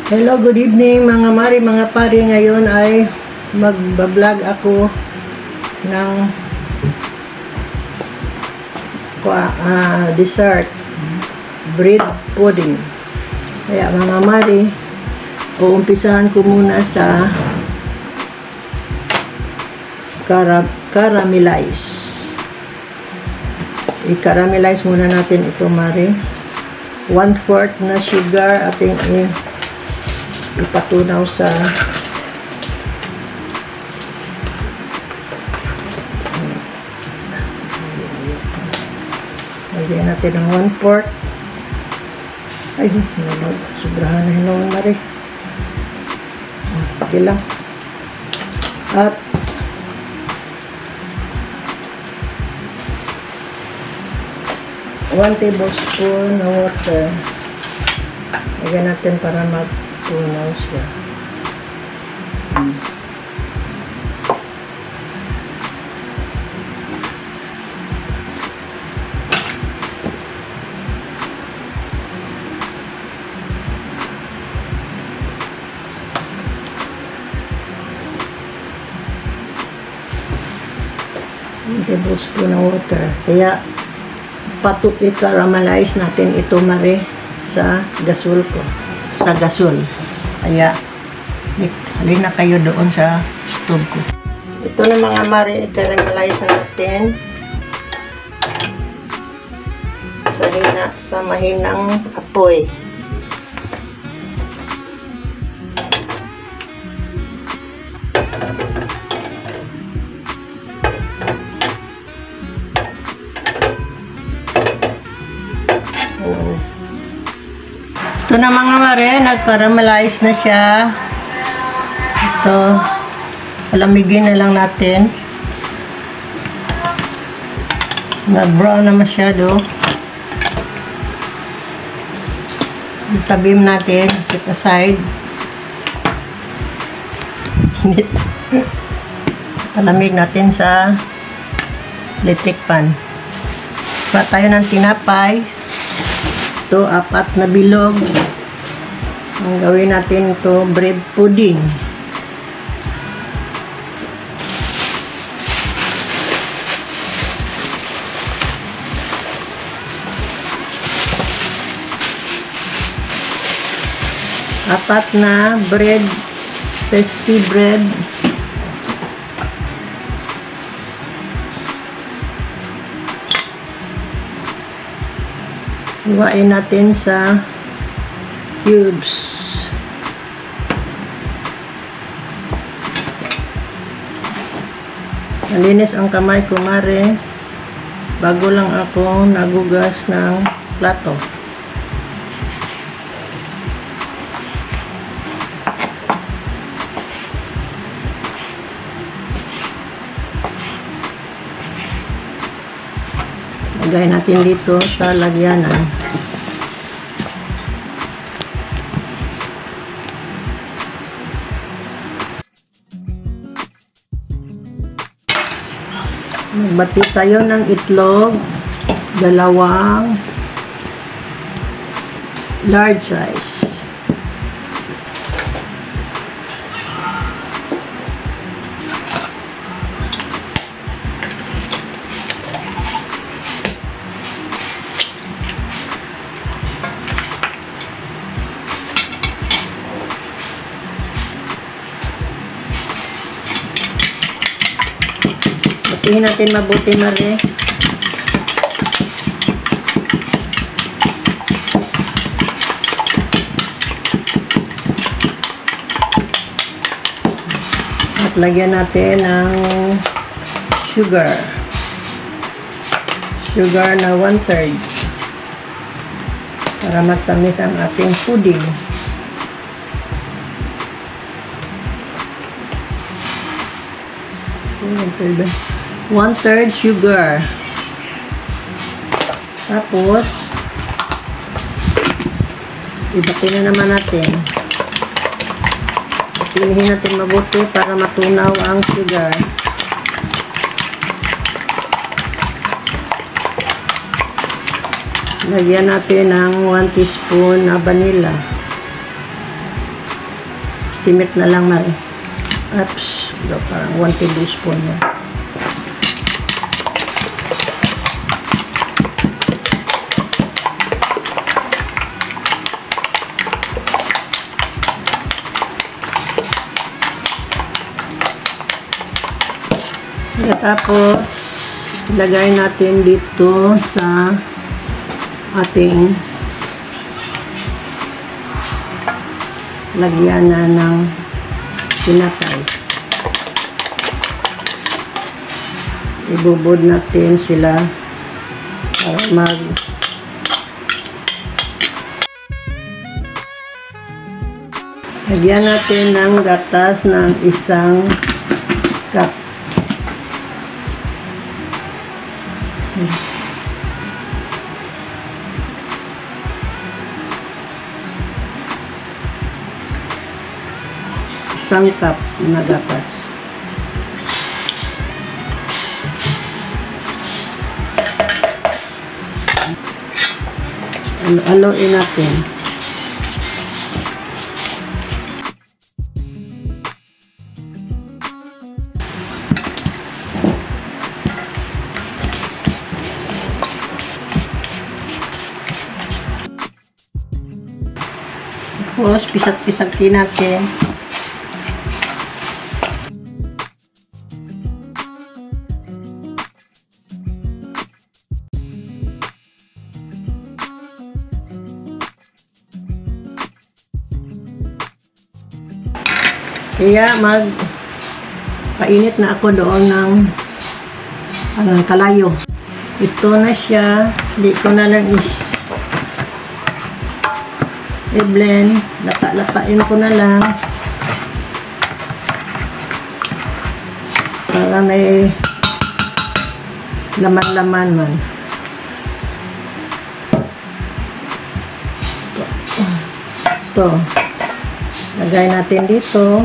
Hello, good evening mga mari, mga pari. Ngayon ay magbablog ako ng dessert, bread pudding. Kaya mga mari, uumpisahan ko muna sa caramelize. I-caramelize muna natin ito mari. 1/4 na sugar ating ipatunaw sa lagyan natin ng 1/4. Ay, sobrahan na hinawin na rin. Okay lang. At one tablespoon na water. Lagyan natin para magtunaw siya. One tablespoon na water. Kaya patok i-caramelize natin ito mare sa gasol ko. Sa gasol. Kaya halina kayo doon sa stove ko. Ito na mga mare, i-caramelize natin sa mahinang apoy. Ito na mga mare, nag-caramelize na siya. Ito, palamigin na lang natin. Nag-brown na masyado. Itabim natin, set aside. Palamig natin sa electric pan. Pa tayo ng tinapay. Ito, 4 na bilog. Ang gawin natin ito, bread pudding. Apat na bread, tasty bread. Iwain natin sa cubes. Malinis ang kamay ko mare. Bago lang ako nagugas ng plato. Lagay natin dito sa lagyanan. Magbati tayo ng itlog, 2 large size. Batihin natin mabuti mare. At lagyan natin ng sugar. Sugar na 1/3 para matamis ang ating pudding. One-third sugar. Tapos ibati na naman natin. Pilihin natin mabuti para matunaw ang sugar. Lagyan natin ng 1 teaspoon na vanilla. estimate na lang mare. Oops, parang 1 tablespoon yan. Tapos, ilagay natin dito sa ating lagyanan ng tinapay. Ibubod natin sila para lagyan natin ng gatas ng 1 cup. Isang cup na gatas. Haluin natin. Tapos, pisat-pisatin natin. Kaya painit na ako doon ng kalayo. Ito na siya. Hindi ko na lang i-blend. Lata-latain ko na lang. Para may laman-laman man. Ito. Lagay natin dito.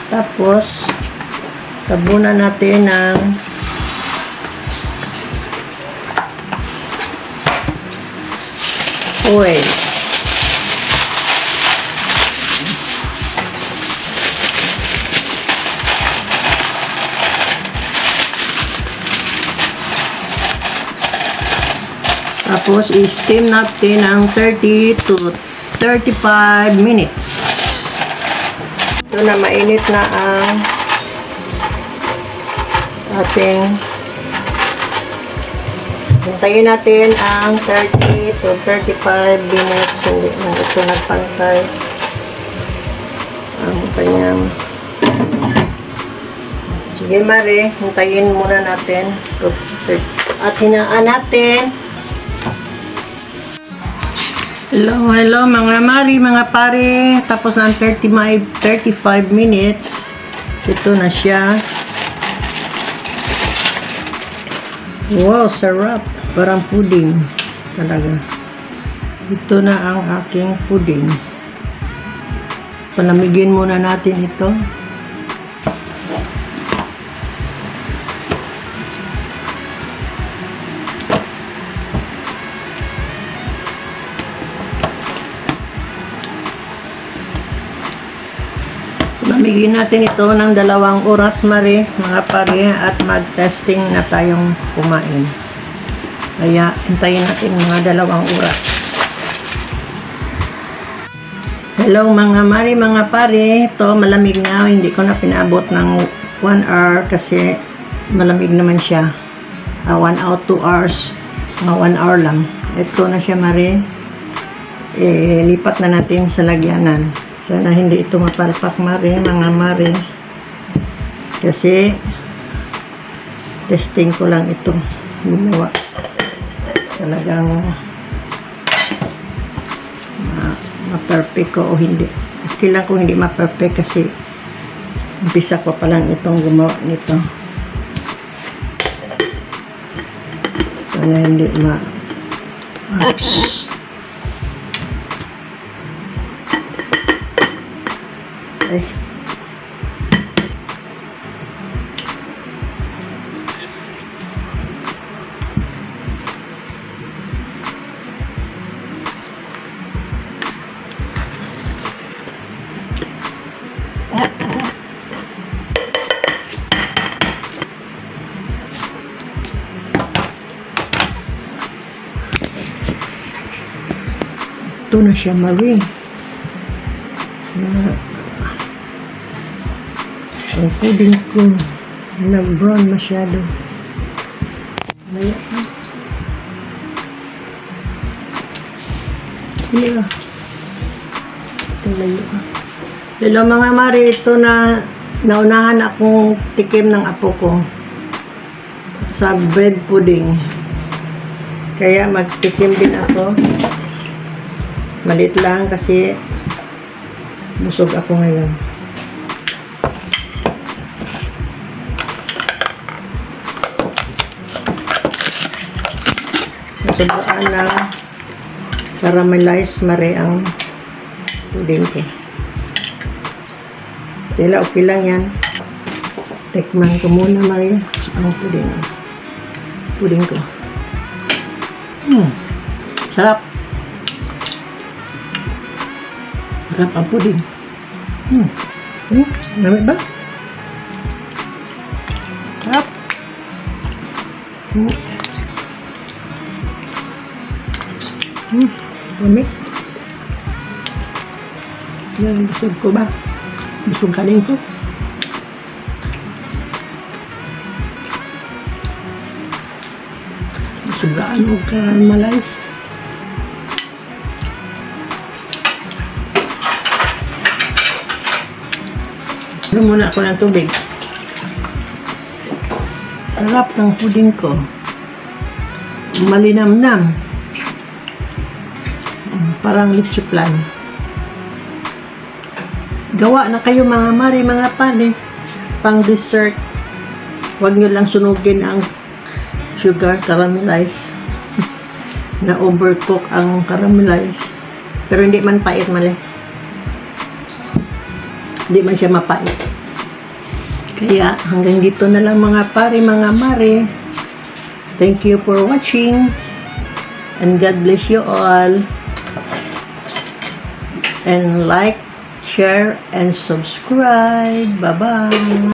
Tapos, tabunan natin ng oil. Tapos, i-steam natin ng 30 to 35 minutes. Ito na, mainit na ang ating hintayin natin ang 30 to 35 minutes. Hindi na ito nagpantay ang kanyang. Sige mare, hintayin muna natin at hinaan natin. Hello mga mari, mga pare, tapos ng 35 minutes. Ito na siya. Wow, sarap. Parang pudding talaga. Ito na ang aking pudding. Palamigin muna natin ito. Palamigin natin ito ng 2 oras mare, mga pare, at mag-testing na tayong kumain. Kaya hintayin natin mga 2 oras. Hello mga mari, mga pare, ito malamig na. Hindi ko na pinaabot ng 1 hour kasi malamig naman siya. 1 or 2 hours, mga 1 hour lang. Ito na siya mari. Lipat na natin sa lagyanan. Sana hindi ito mapalpak mari, mga mari. Kasi testing ko lang ito. Gumawa. Talagang ma-perfect ko o hindi. Okay lang kung hindi ma-perfect kasi umpisa ko pa lang itong gumawa nito. na hindi ay. Ito na siya, Marie. Ang pudding ko nag-brown masyado. Maya pa. Yeah. Ito layo ka. Hello mga Marie, ito na naunahan akong tikim ng apo ko sa bread pudding. Kaya magtikim din ako. Malit lang kasi busog ako ngayon. Nasubukan na caramelized Marie ang pudding ko. Sila okay lang yan. Tikman ko muna Marie ang pudding ko. Sarap. Sarap ang pudding. Lamig ba? Sarap. Lamig. Yan, busog ko ba? Busog kanin ko. Sugaan o caramelized. Ano muna ako ng tubig. Sarap ng pudding ko. Malinamnam. Parang leche plan. Gawa na kayo mga Marie, mga pane. Pang dessert. Huwag nyo lang sunugin ang sugar caramelized. Na overcook ang caramelized. Pero hindi man pait mali. Hindi man siya mapait. Kaya hanggang dito na lang mga pare, mga Marie. Thank you for watching. And God bless you all. And like, share, and subscribe. Bye-bye.